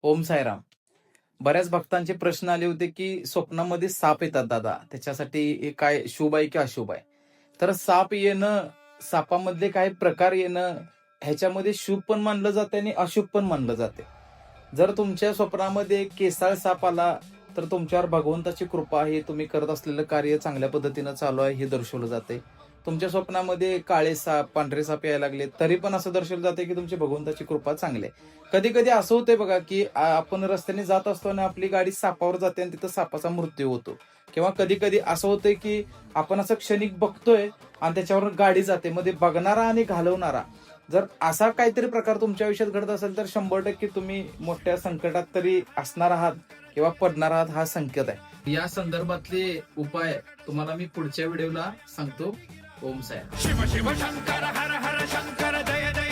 ओम साईराम. बऱ्याच भक्तांचे प्रश्न आले होते, की स्वप्नामध्ये साप येतात दादा, त्याच्यासाठी हे काय शुभ आहे की अशुभ आहे? तर साप येणं, सापामधले काही प्रकार येणं, ह्याच्यामध्ये शुभ पण मानलं जाते आणि अशुभ पण मानलं जाते. जर तुमच्या स्वप्नामध्ये एक केसाळ साप आला, तर तुमच्यावर भगवंताची कृपा आहे, तुम्ही करत असलेलं कार्य चांगल्या पद्धतीनं चालू आहे हे दर्शवलं जाते. तुमच्या स्वप्नामध्ये काळे साप, पांढरे साप यायला लागले, तरी पण असं दर्शवलं जाते, की तुमची भगवंताची कृपा चांगली आहे. कधी-कधी असं होतंय बघा, की आपण रस्त्याने जात असतो आणि आपली गाडी सापावर जाते आणि तिथं सापाचा मृत्यू होतो. किंवा कधी-कधी असं होतंय, की आपण असं क्षणिक बघतोय आणि त्याच्यावर गाडी जाते. मध्ये बघणारा आणि घालवणारा जर असा काहीतरी प्रकार तुमच्या आयुष्यात घडत असेल, तर 100% तुम्ही मोठ्या संकटात तरी असणार आहात किंवा पडणार आहात हा संकेत आहे. या संदर्भातले उपाय तुम्हाला मी पुढच्या व्हिडिओला सांगतो. ओम साईराम. शिव शिव शंकर हर हर शंकर जय जय